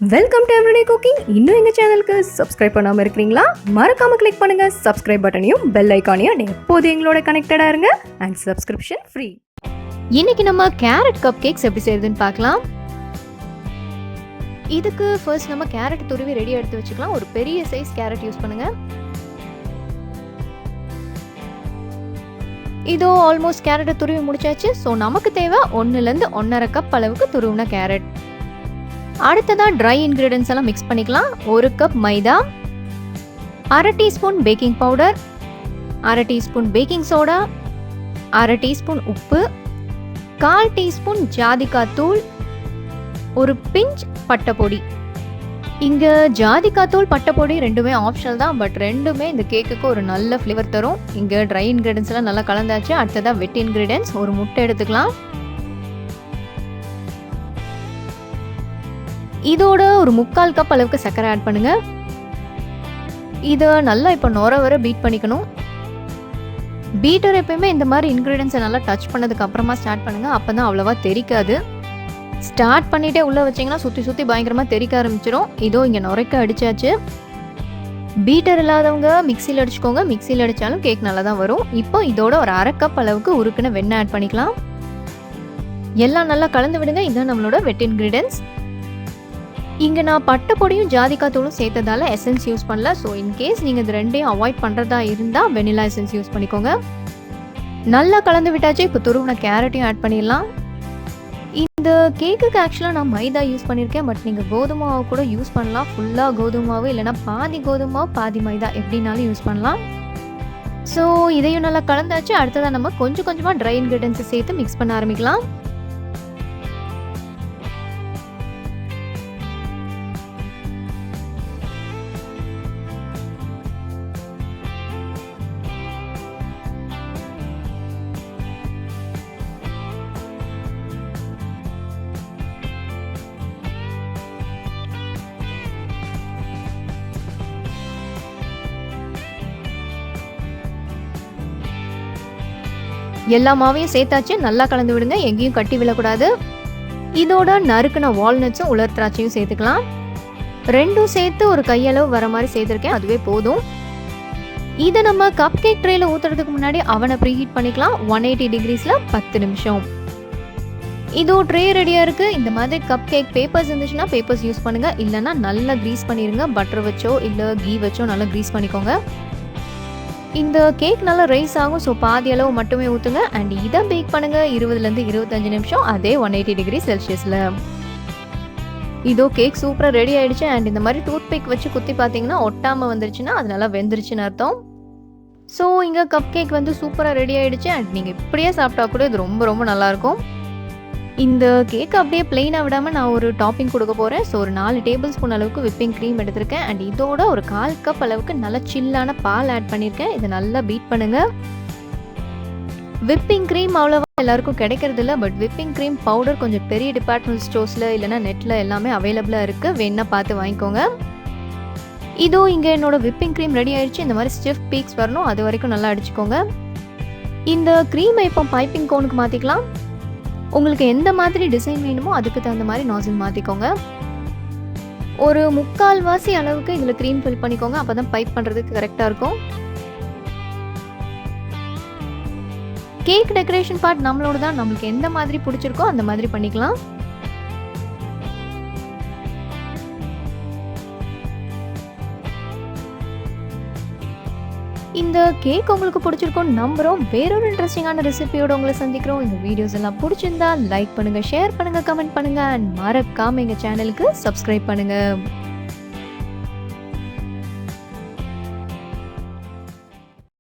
Welcome to everyday cooking. இன்னும் எங்கள் சேனலுக்கு சப்ஸ்கிரைப் பண்ணாமல் இருக்கிறீங்களா? மறக்காமல் கிளிக் பண்ணுங்கள் சப்ஸ்கிரைப் பட்டனையும் பெல் ஐக்கானையும். எப்போது எங்களோட கனெக்டடாக இருங்க அண்ட் சப்ஸ்கிரிப்ஷன் ஃப்ரீ. இன்னைக்கு நம்ம கேரட் கப் கேக்ஸ் எப்படி செய்யறதுன்னு பார்க்கலாம். இதுக்கு ஃபர்ஸ்ட் நம்ம கேரட் துருவி ரெடி எடுத்து வச்சுக்கலாம். ஒரு பெரிய சைஸ் கேரட் யூஸ் பண்ணுங்க. இதோ ஆல்மோஸ்ட் கேரட்டை துருவி முடிச்சாச்சு. ஸோ நமக்கு தேவை 1லேருந்து 1.5 கப் அளவுக்கு துருவின கேரட். அடுத்ததாக ட்ரை இன்க்ரீடியன்ஸ் எல்லாம் மிக்ஸ் பண்ணிக்கலாம். 1 கப் மைதா, 1/2 teaspoon baking powder, 1/2 teaspoon baking soda, 1/2 teaspoon உப்பு, 1/4 டீஸ்பூன் ஜாதிக்காய் தூள், ஒரு பிஞ்ச் பட்டைப்பொடி. இங்கே ஜாதிக்காய் தூள் பட்டைப்பொடி ரெண்டுமே ஆப்ஷனல் தான், பட் ரெண்டுமே இந்த கேக்குக்கு ஒரு நல்ல ஃப்ளேவர் தரும். இங்கே ட்ரை இன்க்ரீடியன்ஸ் எல்லாம் நல்லா கலந்தாச்சு. அடுத்ததாக வெட் இன்க்ரீடியன்ஸ், ஒரு முட்டை எடுத்துக்கலாம். இதோட ஒரு 3/4 கப் அளவுக்கு சர்க்கரை ஆட் பண்ணுங்க. இதை நல்லா இப்போ நுர வர பீட் பண்ணிக்கணும். பீட்டர் எப்பயுமே இந்த மாதிரி இன்க்ரீடியன்ஸை நல்லா டச் பண்ணதுக்கு அப்புறமா ஸ்டார்ட் பண்ணுங்க. அப்போ தான் அவ்வளோவா தெரிக்காது. ஸ்டார்ட் பண்ணிட்டே உள்ளே வச்சிங்கன்னா சுற்றி சுற்றி பயங்கரமாக தெரிக்க ஆரம்பிச்சிடும். இதோ இங்கே நுரைக்க அடிச்சாச்சு. பீட்டர் இல்லாதவங்க மிக்சியில் அடிச்சுக்கோங்க. மிக்சியில் அடித்தாலும் கேக் நல்லா தான் வரும். இப்போ இதோட ஒரு 1/2 கப் அளவுக்கு உருக்குன வெண்ணெய் ஆட் பண்ணிக்கலாம். எல்லாம் நல்லா கலந்து விடுங்க. இதுதான் நம்மளோட வெட் இன்க்ரீடியன்ஸ். இங்கே நான் பட்டைப்பொடியும் ஜாதிக்காய் தூளும் சேர்த்ததால எசன்ஸ் யூஸ் பண்ணல. ஸோ இன்கேஸ் நீங்கள் இது ரெண்டையும் அவாய்ட் பண்ணுறதா இருந்தால் வெனிலா எசன்ஸ் யூஸ் பண்ணிக்கோங்க. நல்லா கலந்து விட்டாச்சு. இப்போ துருவின கேரட்டையும் ஆட் பண்ணிடலாம். இந்த கேக்குக்கு ஆக்சுவலாக நான் மைதா யூஸ் பண்ணியிருக்கேன், பட் நீங்கள் கோதுமை மாவு கூட யூஸ் பண்ணலாம். ஃபுல்லாக கோதுமை மாவு இல்லைனா பாதி கோதுமை மாவு பாதி மைதா எப்படினாலும் யூஸ் பண்ணலாம். ஸோ இதையும் நல்லா கலந்தாச்சு. அடுத்ததாக நம்ம கொஞ்சம் கொஞ்சமாக ட்ரை இன்க்ரீடியன்ஸை சேர்த்து மிக்ஸ் பண்ண ஆரம்பிக்கலாம். எல்லா மாவையும் சேர்த்தாச்சு. நல்லா கலந்து விடுங்க. எங்கேயும் கட்டி விடக்கூடாது. இதோட நறுக்குன வால்நட்ஸும் உலர் திராட்சையும் சேர்த்துக்கலாம். ரெண்டும் சேர்த்து ஒரு கையளவு வர மாதிரி சேர்த்துருக்கேன். அதுவே போதும். இதை நம்ம கப் கேக் ட்ரேல ஊற்றுறதுக்கு முன்னாடி அவனை ப்ரீஹீட் பண்ணிக்கலாம். 180 டிகிரிஸில் 10 நிமிஷம். இதோ ட்ரே ரெடியாக இருக்குது. இந்த மாதிரி கப் கேக் பேப்பர்ஸ் இருந்துச்சுன்னா பேப்பர்ஸ் யூஸ் பண்ணுங்கள். இல்லைன்னா நல்லா க்ரீஸ் பண்ணிடுங்க. பட்டர் வச்சோ இல்லை கீ வச்சோ நல்லா க்ரீஸ் பண்ணிக்கோங்க. இந்த கேக் நல்லா ரைஸ் ஆகும். ஸோ பாதி அளவு மட்டுமே ஊற்றுங்க. அண்ட் இதை பேக் பண்ணுங்கள் 20லேருந்து 25 நிமிஷம். அதே 180 டிகிரி செல்சியஸில். இதோ கேக் சூப்பராக ரெடி ஆகிடுச்சு. அண்ட் இந்த மாதிரி டூத் பிக் வச்சு குத்தி பார்த்தீங்கன்னா ஒட்டாமல் வந்துருச்சுன்னா அது நல்லா வெந்துருச்சுன்னு அர்த்தம். ஸோ இங்கே கப் கேக் வந்து சூப்பராக ரெடி ஆகிடுச்சு. அண்ட் நீங்கள் இப்படியே சாப்பிட்டா கூட இது ரொம்ப ரொம்ப நல்லாயிருக்கும். இந்த கேக் அப்படியே பிளெயினாக விடாமல் நான் ஒரு டாப்பிங் கொடுக்க போகிறேன். ஸோ ஒரு 4 டேபிள் ஸ்பூன் அளவுக்கு விப்பிங் க்ரீம் எடுத்திருக்கேன். அண்ட் இதோட ஒரு 1/4 கப் அளவுக்கு நல்லா சில்லான பால் ஆட் பண்ணியிருக்கேன். இதை நல்லா பீட் பண்ணுங்கள். விப்பிங் க்ரீம் அவ்வளோவா எல்லாருக்கும் கிடைக்கிறது இல்லை, பட் விப்பிங் க்ரீம் பவுடர் கொஞ்சம் பெரிய டிபார்ட்மெண்ட் ஸ்டோர்ஸில் இல்லைனா நெட்டில் எல்லாமே அவைலபிளாக இருக்குது. வேணா பார்த்து வாங்கிக்கோங்க. இதோ இங்கே என்னோட விப்பிங் க்ரீம் ரெடி ஆயிடுச்சு. இந்த மாதிரி ஸ்டிஃப் பீக்ஸ் வரணும், அது வரைக்கும் நல்லா அடிச்சுக்கோங்க. இந்த க்ரீமை இப்போ பைப்பிங் கோனுக்கு மாற்றிக்கலாம். உங்களுக்கு எந்த மாதிரி டிசைன் வேணுமோ அதுக்கு தகுந்த மாதிரி நாசில் மாற்றிக்கோங்க. ஒரு 3/4 வாசி அளவுக்கு இதில் க்ரீம் ஃபில் பண்ணிக்கோங்க. அப்போ தான் பைப் பண்ணுறதுக்கு கரெக்டாக இருக்கும். கேக் டெக்கரேஷன் பார்ட் நம்மளோட தான். நம்மளுக்கு எந்த மாதிரி பிடிச்சிருக்கோ அந்த மாதிரி பண்ணிக்கலாம். இந்த கேக் உங்களுக்கு பிடிச்சிருக்கோம் நம்புறோம். வேறொரு இன்ட்ரெஸ்டிங்கான ரெசிபியோட உங்களை சந்திக்கிறோம். இந்த வீடியோஸ் எல்லாம் பிடிச்சிருந்தா லைக் பண்ணுங்க, ஷேர் பண்ணுங்க, கமெண்ட் பண்ணுங்க. அண்ட் மறக்காம எங்க சேனலுக்கு சப்ஸ்கிரைப் பண்ணுங்க.